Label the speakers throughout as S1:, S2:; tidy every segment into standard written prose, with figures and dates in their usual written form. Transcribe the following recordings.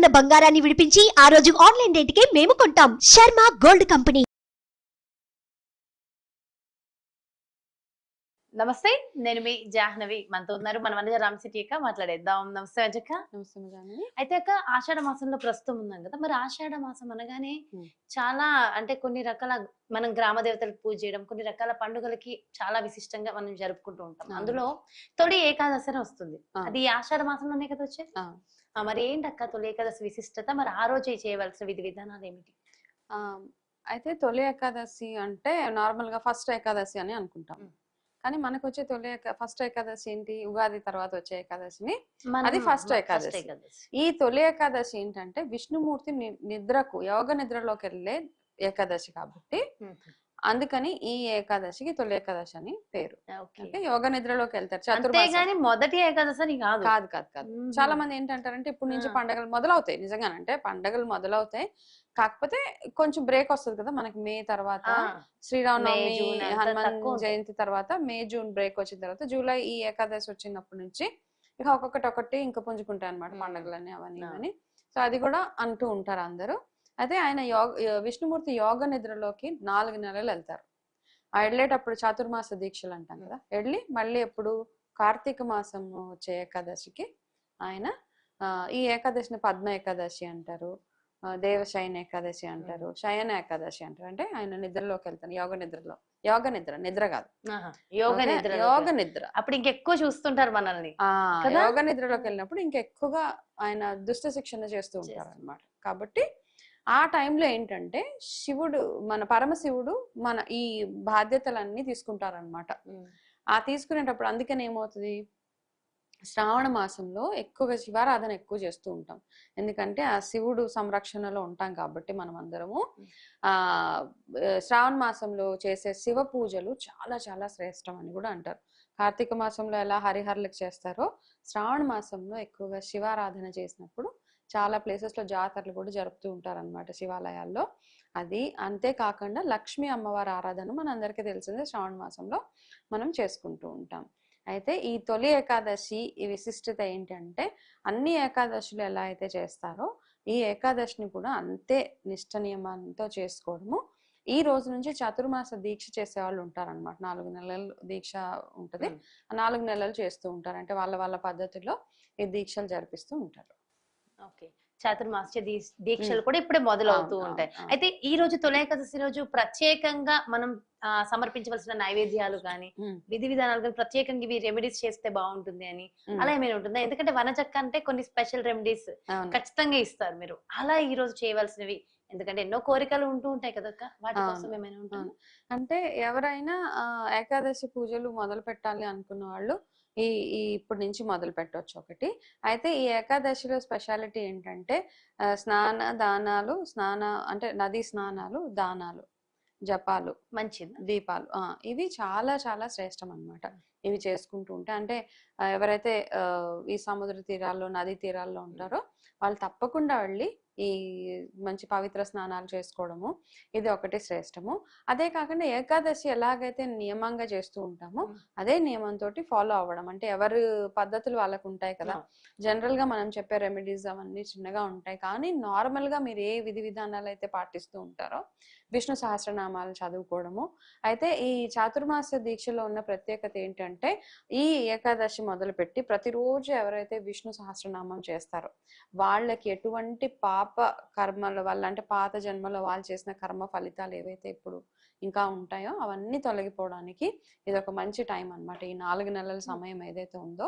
S1: ఉన్న బంగారాన్ని విడిపించి ఆ రోజు ఆన్లైన్ రేటుకే మేము కొంటాం. Sharma gold company.
S2: నమస్తే, నేను మీ జాహ్నవి. మనతో ఉన్నారు మన వనజ రామ్ సిటీ అక్క. మాట్లాడేద్దాం. నమస్తే అజక్క.
S3: నమస్తే జాహ్నవి.
S2: అయితే అక్క, ఆషాఢ మాసంలో ప్రస్తుతం ఉన్నాం కదా. మరి ఆషాఢ మాసం అనగానే చాలా అంటే కొన్ని రకాల మనం గ్రామ దేవతలకు పూజ చేయడం, కొన్ని రకాల పండుగలకి చాలా విశిష్టంగా మనం జరుపుకుంటూ ఉంటాం. అందులో తొలి ఏకాదశి అని వస్తుంది. అది ఆషాఢ మాసంలోనే కదా వచ్చేది. మరి ఏంటక్క తొలి ఏకాదశి విశిష్టత? మరి ఆ రోజు చేయవలసిన విధి విధానాలు ఏమిటి?
S3: అయితే తొలి ఏకాదశి అంటే నార్మల్ గా ఫస్ట్ ఏకాదశి అని అనుకుంటాం. కానీ మనకు వచ్చే ఫస్ట్ ఏకాదశి ఏంటి? ఉగాది తర్వాత వచ్చే ఏకాదశిని అది ఫస్ట్ ఏకాదశి. ఈ తొలి ఏకాదశి ఏంటంటే విష్ణుమూర్తి నిద్రకు యోగ నిద్రలోకి వెళ్ళే ఏకాదశి కాబట్టి అందుకని ఈ ఏకాదశికి తొలి ఏకాదశి అని పేరు. అంటే యోగ నిద్రలోకి వెళ్తారు.
S2: చతుర్మాసం మొదటి ఏకాదశి అని కాదు.
S3: కాదు కాదు కాదు చాలా మంది ఏంటంటారంటే ఇప్పుడు నుంచి పండుగలు మొదలవుతాయి. నిజంగానంటే పండుగలు మొదలవుతాయి, కాకపోతే కొంచెం బ్రేక్ వస్తుంది కదా మనకి. మే తర్వాత శ్రీరామనవమి, హనుమాన్ జయంతి తర్వాత మే జూన్ బ్రేక్ వచ్చిన తర్వాత జూలై ఈ ఏకాదశి వచ్చినప్పటి నుంచి ఇక ఒక్కొక్కటి ఇంకా పుంజుకుంటాయి అనమాట పండుగలని అవన్నీ అని. సో అది కూడా అంటూ ఉంటారు అందరూ. అయితే ఆయన విష్ణుమూర్తి యోగ నిద్రలోకి 4 నెలలు వెళ్తారు. ఆ వెళ్ళేటప్పుడు చాతుర్మాస దీక్షలు అంటాం కదా, వెళ్ళి మళ్ళీ ఎప్పుడు కార్తీక మాసం వచ్చే ఏకాదశికి ఆయన ఈ ఏకాదశిని పద్మ ఏకాదశి అంటారు, దేవశయన ఏకాదశి అంటారు, శయన ఏకాదశి అంటారు. అంటే ఆయన నిద్రలోకి వెళ్తాను, యోగ నిద్ర కాదు, యోగ నిద్ర.
S2: అప్పుడు ఇంకెక్కువ చూస్తుంటారు మనల్ని.
S3: యోగ నిద్రలోకి వెళ్ళినప్పుడు ఇంకెక్కువగా ఆయన దుష్ట శిక్షణ చేస్తూ ఉంటారు అనమాట. కాబట్టి ఆ టైంలో ఏంటంటే శివుడు, మన పరమశివుడు మన ఈ బాధ్యతలన్నీ తీసుకుంటారనమాట. ఆ తీసుకునేటప్పుడు అందుకని ఏమవుతుంది, శ్రావణ మాసంలో ఎక్కువగా శివారాధన ఎక్కువ చేస్తూ ఉంటాం. ఎందుకంటే ఆ శివుడు సంరక్షణలో ఉంటాం కాబట్టి మనం అందరము. శ్రావణ మాసంలో చేసే శివ పూజలు చాలా చాలా శ్రేష్టం అని కూడా అంటారు. కార్తీక మాసంలో ఎలా హరిహరులకు చేస్తారో శ్రావణ మాసంలో ఎక్కువగా శివారాధన చేసినప్పుడు చాలా ప్లేసెస్ లో జాతరలు కూడా జరుపుతూ ఉంటారన్నమాట శివాలయాల్లో. అది అంతేకాకుండా లక్ష్మీ అమ్మవారి ఆరాధన మన అందరికీ తెలిసిందే శ్రావణ మాసంలో మనం చేసుకుంటూ ఉంటాం. అయితే ఈ తొలి ఏకాదశి ఈ విశిష్టత ఏంటంటే అన్ని ఏకాదశులు ఎలా అయితే చేస్తారో ఈ ఏకాదశిని కూడా అంతే నిష్ఠ నియమంతో చేసుకోవడము. ఈ రోజు నుంచి చతుర్మాస దీక్ష చేసే వాళ్ళు ఉంటారనమాట. 4 నెలలు దీక్ష ఉంటది. 4 నెలలు చేస్తూ ఉంటారు. అంటే వాళ్ళ పద్ధతిలో ఈ దీక్షలు జరిపిస్తూ ఉంటారు.
S2: ఓకే, చాతుర్మాస్య దీక్షలు కూడా ఇప్పుడే మొదలవుతూ ఉంటాయి. అయితే ఈ రోజు తొలి ఏకాదశి రోజు ప్రత్యేకంగా మనం సమర్పించవలసిన నైవేద్యాలు కానీ విధి విధానాలు కానీ ప్రత్యేకంగా ఇవి రెమెడీస్ చేస్తే బాగుంటుంది అని అలా ఏమైనా ఉంటుందా? ఎందుకంటే వనచక్క అంటే కొన్ని స్పెషల్ రెమెడీస్ ఖచ్చితంగా ఇస్తారు మీరు. అలా ఈ రోజు చేయవలసినవి, ఎందుకంటే ఎన్నో కోరికలు ఉంటూ ఉంటాయి కదా, వాటి కోసం ఏమైనా ఉంటుంది?
S3: అంటే ఎవరైనా ఏకాదశి పూజలు మొదలు పెట్టాలి అనుకున్న వాళ్ళు ఈ ఇప్పటి నుంచి మొదలు పెట్టవచ్చు ఒకటి. అయితే ఈ ఏకాదశిలో స్పెషాలిటీ ఏంటంటే అంటే నదీ స్నానాలు, దానాలు, జపాలు,
S2: మంచిది,
S3: దీపాలు, ఇవి చాలా చాలా శ్రేష్టం అన్నమాట. ఇవి చేసుకుంటూ ఉంటే అంటే ఎవరైతే ఈ సముద్ర తీరాల్లో, నదీ తీరాల్లో ఉంటారో వాళ్ళు తప్పకుండా వెళ్ళి ఈ మంచి పవిత్ర స్నానాలు చేసుకోవడము, ఇది ఒకటి శ్రేష్టము. అదే కాకుండా ఏకాదశి ఎలాగైతే నియమంగా చేస్తూ ఉంటామో అదే నియమంతో ఫాలో అవ్వడం. అంటే ఎవరి పద్ధతులు వాళ్ళకు ఉంటాయి కదా. జనరల్ గా మనం చెప్పే రెమెడీస్ అవన్నీ చిన్నగా ఉంటాయి, కానీ నార్మల్ గా మీరు ఏ విధి విధానాలు అయితే పాటిస్తూ ఉంటారో విష్ణు సహస్రనామాలు చదువుకోవడము. అయితే ఈ చాతుర్మాస దీక్షలో ఉన్న ప్రత్యేకత ఏంటంటే ఈ ఏకాదశి మొదలుపెట్టి ప్రతిరోజు ఎవరైతే విష్ణు సహస్రనామం చేస్తారో వాళ్ళకి ఎటువంటి పాప కర్మల వల్ల, అంటే పాత జన్మలో వాళ్ళు చేసిన కర్మ ఫలితాలు ఏవైతే ఇప్పుడు ఇంకా ఉంటాయో అవన్నీ తొలగిపోవడానికి ఇది ఒక మంచి టైం అన్నమాట. ఈ 4 నెలల సమయం ఏదైతే ఉందో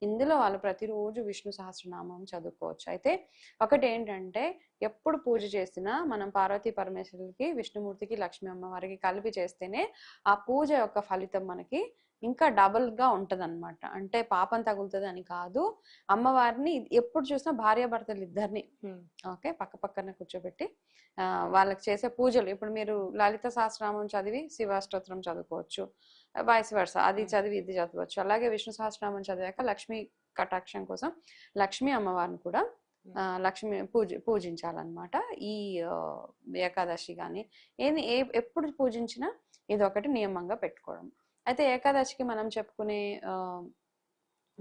S3: ఇందులో వాళ్ళు ప్రతిరోజు విష్ణు సహస్రనామం చదువుకోవచ్చు. అయితే ఒకటి ఏంటంటే ఎప్పుడు పూజ చేసినా మనం పార్వతీ పరమేశ్వరులకి, విష్ణుమూర్తికి, లక్ష్మీ అమ్మవారికి కలిపి చేస్తేనే ఆ పూజ యొక్క ఫలితం మనకి ఇంకా డబుల్ గా ఉంటది అనమాట. అంటే పాపం తగులుతుంది అని కాదు, అమ్మవారిని ఎప్పుడు చూసినా భార్యాభర్తలు ఇద్దరిని ఓకే పక్క పక్కన కూర్చోబెట్టి వాళ్ళకి చేసే పూజలు. ఇప్పుడు మీరు లలిత సహస్రనామం చదివి శివాష్టోత్రం చదువుకోవచ్చు, వైస్ వర్స, అది చదివి ఇది చదవచ్చు. అలాగే విష్ణు సహస్రనామం చదివాక లక్ష్మీ కటాక్షం కోసం లక్ష్మీ అమ్మవారిని కూడా లక్ష్మి పూజించాలన్నమాట. ఈ ఏకాదశి కానీ ఎప్పుడు పూజించినా ఇది ఒకటి నియమంగా పెట్టుకోవడం. అయితే ఏకాదశికి మనం చెప్పుకునే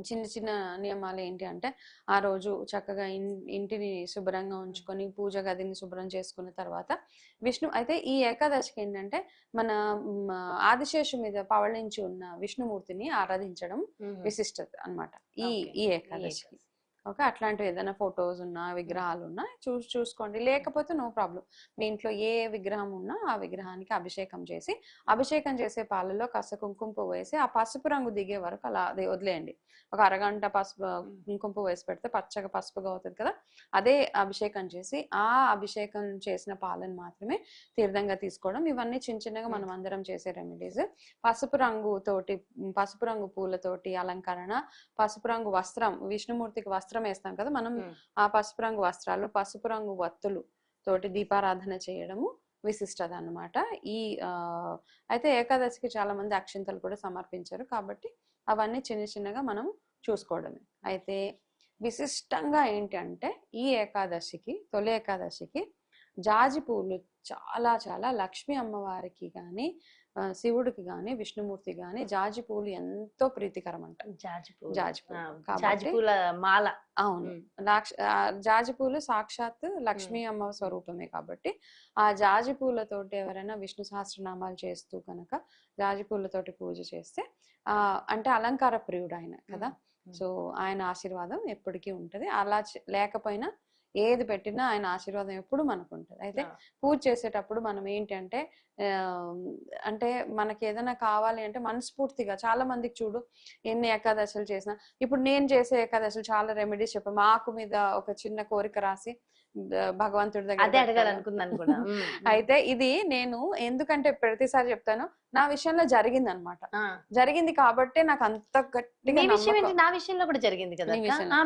S3: చిన్న చిన్న నియమాలు ఏంటి అంటే ఆ రోజు చక్కగా ఇంటిని శుభ్రంగా ఉంచుకొని పూజ గదిని శుభ్రం చేసుకున్న తర్వాత అయితే ఈ ఏకాదశికి ఏంటంటే మన ఆదిశేషు మీద పవళించి ఉన్న విష్ణుమూర్తిని ఆరాధించడం విశిష్టత అన్నమాట ఈ ఏకాదశికి. ఓకే, అట్లాంటివి ఏదైనా ఫొటోస్ ఉన్నా విగ్రహాలు ఉన్నా చూసుకోండి, లేకపోతే నో ప్రాబ్లం. మీ ఇంట్లో ఏ విగ్రహం ఉన్నా ఆ విగ్రహానికి అభిషేకం చేసి, అభిషేకం చేసే పాలలో కాస్త కుంకుమ పువ్వు వేసి ఆ పసుపు రంగు దిగే వరకు అలా అది వదిలేయండి. ఒక అరగంట కుంకుమ పువ్వు వేసి పెడితే పచ్చగా పసుపుగా అవుతుంది కదా, అదే అభిషేకం చేసి ఆ అభిషేకం చేసిన పాలను మాత్రమే తీర్థంగా తీసుకోవడం. ఇవన్నీ చిన్న చిన్నగా మనం అందరం చేసే రెమెడీస్. పసుపు రంగు పూలతోటి అలంకరణ, పసుపు రంగు వస్త్రం, విష్ణుమూర్తికి వస్త్రం వేస్తాం కదా మనం, ఆ పసుపు రంగు వస్త్రాలు, పసుపు రంగు వత్తులు తోటి దీపారాధన చేయడము విశిష్టత అన్నమాట. అయితే ఏకాదశికి చాలా మంది అక్షింతలు కూడా సమర్పించారు కాబట్టి అవన్నీ చిన్న చిన్నగా మనం చూసుకోవడమే. అయితే విశిష్టంగా ఏంటి అంటే ఈ ఏకాదశికి, తొలి ఏకాదశికి జాజి పూలు చాలా చాలా లక్ష్మీ అమ్మవారికి కానీ శివుడికి గాని విష్ణుమూర్తి గాని జాజి పూలు ఎంతో ప్రీతికరం అంట.
S2: జాజి పూల మాల.
S3: అవును, జాజి పూలు సాక్షాత్ లక్ష్మీ అమ్మ స్వరూపమే కాబట్టి ఆ జాజి పూలతోటి ఎవరైనా విష్ణు సహస్రనామాలు చేస్తూ కనుక జాజి పూలతోటి పూజ చేస్తే అంటే అలంకార ప్రియుడు ఆయన కదా, సో ఆయన ఆశీర్వాదం ఎప్పటికీ ఉంటది. అలా లేకపోయినా ఏది పెట్టినా ఆయన ఆశీర్వాదం ఎప్పుడు మనకు ఉంటుంది. అయితే పూజ చేసేటప్పుడు మనం ఏంటి అంటే మనకి ఏదైనా కావాలి అంటే మనస్ఫూర్తిగా, చాలా మందికి చూడు ఎన్ని ఏకాదశులు చేసినా, ఇప్పుడు నేను చేసే ఏకాదశులు చాలా రెమెడీస్ చెప్పాము, ఆకు మీద ఒక చిన్న కోరిక రాసి భగవంతుడి దగ్గర అయితే ఇది నేను ఎందుకంటే ప్రతిసారి చెప్తాను, నా విషయంలో జరిగింది అనమాట. జరిగింది కాబట్టి నాకు అంత గట్టిగా
S2: నా విషయంలో కూడా జరిగింది కదా.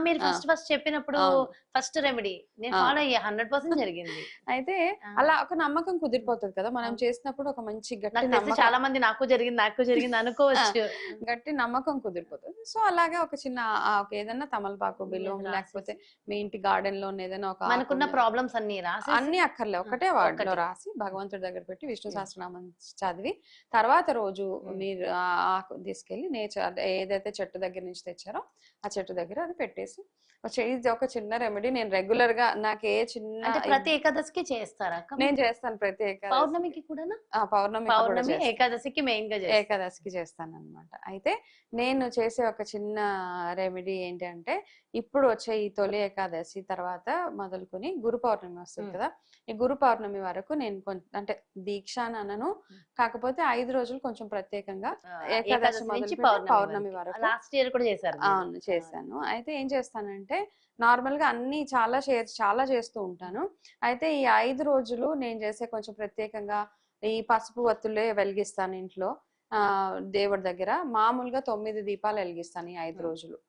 S2: మీరు ఫస్ట్ చెప్పినప్పుడు ఫస్ట్ రెమెడీ నేను ఫాలో అయ్యా, 100% జరిగింది.
S3: అయితే అలా ఒక నమ్మకం కుదిరిపోతుంది కదా మనం చేసినప్పుడు, ఒక మంచి గట్టి నమ్మకం.
S2: చాలా మంది నాకు జరిగింది అనుకోవచ్చు,
S3: గట్టి నమ్మకం కుదిరిపోతుంది. సో అలాగే ఒక చిన్న ఏదైనా తమలపాకు, బిల్వం, లేకపోతే మీ ఇంటి గార్డెన్ లో ఏదైనా ఒక
S2: మనకున్న ప్రాబ్లమ్స్ అన్ని
S3: అక్కర్లే, ఒకటే వాటిలో రాసి భగవంతుడి దగ్గర పెట్టి విష్ణు సహస్రనామం చదివి తర్వాత రోజు మీరు ఆకు తీసుకెళ్లి ఏదైతే చెట్టు దగ్గర నుంచి తెచ్చారో ఆ చెట్టు దగ్గర అది పెట్టేసి ఇది ఒక చిన్న రెమెడీ. నేను రెగ్యులర్ గా నాకు ఏ చిన్న
S2: ప్రతి ఏకాదశికి చేస్తారా?
S3: నేను చేస్తాను ప్రతి ఏకాదశి.
S2: పౌర్ణమికి కూడా?
S3: పౌర్ణమి
S2: ఏకాదశికి మెయిన్ గా
S3: ఏకాదశికి చేస్తాను అనమాట. అయితే నేను చేసే ఒక చిన్న రెమెడీ ఏంటి అంటే, ఇప్పుడు వచ్చే ఈ తొలి ఏకాదశి తర్వాత మొదలుకొని గురు పౌర్ణమి వస్తుంది కదా, ఈ గురు పౌర్ణమి వరకు నేను అంటే దీక్ష అనను, కాకపోతే 5 రోజులు కొంచెం ప్రత్యేకంగా ఏకాదశి మొదలు పౌర్ణమి వరకు.
S2: లాస్ట్ ఇయర్ కూడా చేశారు?
S3: అవును, చేశాను. అయితే ఏం చేస్తానంటే నార్మల్ గా అన్ని చాలా చేస్తూ ఉంటాను. అయితే ఈ 5 రోజులు నేను చేసే కొంచెం ప్రత్యేకంగా ఈ పసుపు వత్తులే వెలిగిస్తాను ఇంట్లో. దేవుడి దగ్గర మామూలుగా 9 దీపాలు వెలిగిస్తాను ఈ 5 రోజులు.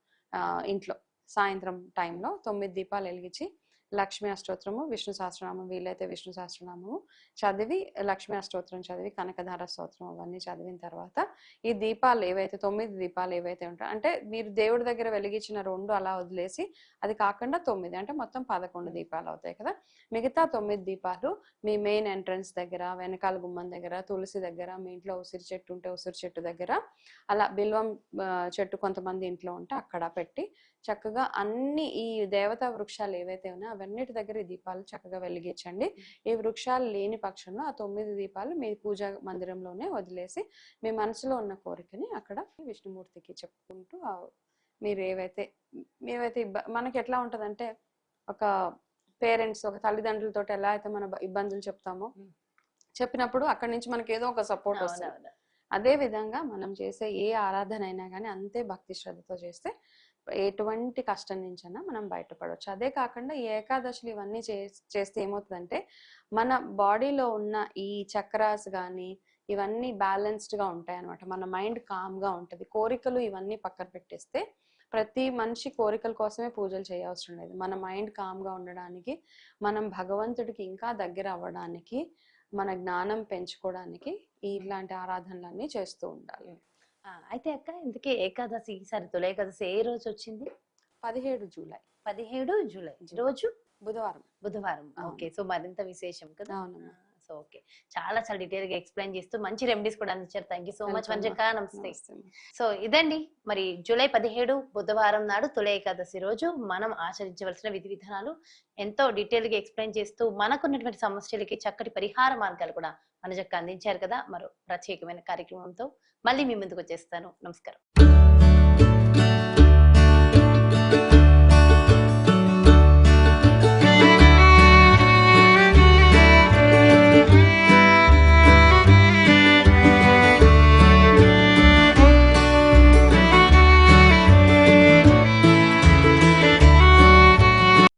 S3: ఇంట్లో సాయంత్రం టైంలో 9 దీపాలు వెలిగించి లక్ష్మీ అష్టోత్తరము, విష్ణు సహస్రనామం, వీలైతే విష్ణు సహస్రనామము చదివి, లక్ష్మీ అష్టోత్తరం చదివి, కనకధార స్తోత్రం అవన్నీ చదివిన తర్వాత ఈ దీపాలు ఏవైతే 9 దీపాలు ఏవైతే ఉంటాయో, అంటే మీరు దేవుడి దగ్గర వెలిగించిన 2 అలా వదిలేసి అది కాకుండా 9 అంటే మొత్తం 11 దీపాలు అవుతాయి కదా. మిగతా 9 దీపాలు మీ మెయిన్ ఎంట్రన్స్ దగ్గర, వెనకాల గుమ్మం దగ్గర, తులసి దగ్గర, మీ ఇంట్లో ఉసిరి చెట్టు ఉంటే ఉసిరి చెట్టు దగ్గర, అలా బిల్వం చెట్టు కొంతమంది ఇంట్లో ఉంటే అక్కడ పెట్టి చక్కగా అన్ని ఈ దేవతా వృక్షాలు ఏవైతే ఉన్నాయో అవన్నిటి దగ్గర ఈ దీపాలు చక్కగా వెలిగించండి. ఈ వృక్షాలు లేని పక్షంలో ఆ 9 దీపాలు మీ పూజా మందిరంలోనే వదిలేసి మీ మనసులో ఉన్న కోరికని అక్కడ విష్ణుమూర్తికి చెప్పుకుంటూ మీరు ఏవైతే మనకి ఎట్లా ఉంటదంటే, ఒక పేరెంట్స్, ఒక తల్లిదండ్రులతో ఎలా అయితే మన ఇబ్బందులు చెప్తామో చెప్పినప్పుడు అక్కడి నుంచి మనకి ఏదో ఒక సపోర్ట్ వస్తుంది. అదే విధంగా మనం చేసే ఏ ఆరాధన అయినా కానీ అంతే భక్తి శ్రద్ధతో చేస్తే ఎటువంటి కష్టం నుంచైనా మనం బయటపడవచ్చు. అదే కాకుండా ఈ ఏకాదశులు ఇవన్నీ చేస్తే ఏమవుతుందంటే, మన బాడీలో ఉన్న ఈ చక్రాస్ కానీ ఇవన్నీ బ్యాలెన్స్డ్ గా ఉంటాయి అనమాట. మన మైండ్ కామ్ గా ఉంటది. కోరికలు ఇవన్నీ పక్కన పెట్టేస్తే ప్రతి మనిషి కోరికల కోసమే పూజలు చేయవసరం లేదు. మన మైండ్ కామ్ గా ఉండడానికి, మనం భగవంతుడికి ఇంకా దగ్గర అవ్వడానికి, మన జ్ఞానం పెంచుకోవడానికి ఇలాంటి ఆరాధనలన్నీ చేస్తూ ఉండాలి.
S2: అయితే అక్క, ఇందుకే ఏకాదశి ఈసారి తొలి ఏకాదశి ఏ రోజు వచ్చింది?
S3: 17 జూలై.
S2: 17 జూలై రోజు
S3: బుధవారం.
S2: ఓకే, సో మరింత విశేషం కదా. సో ఓకే, చాలా చాలా డీటెయిల్ గా ఎక్స్ప్లెయిన్ చేస్తూ మంచి రెమెడీస్ కూడా అందించారు. Thank you so much
S3: Welcome,
S2: వంజక్క. నమస్తే.
S3: నమస్తే.
S2: సో ఇదండి మరి జూలై 17 బుధవారం నాడు తొలి ఏకాదశి రోజు మనం ఆచరించవలసిన విధి విధానాలు ఎంతో డీటెయిల్ గా ఎక్స్ప్లెయిన్ చేస్తూ మనకున్నటువంటి సమస్యలకి చక్కటి పరిహార మార్గాలు కూడా మనజక్క అందించారు కదా. మరో ప్రత్యేకమైన కార్యక్రమంతో మళ్ళీ మీ ముందుకు వచ్చేస్తాను. నమస్కారం.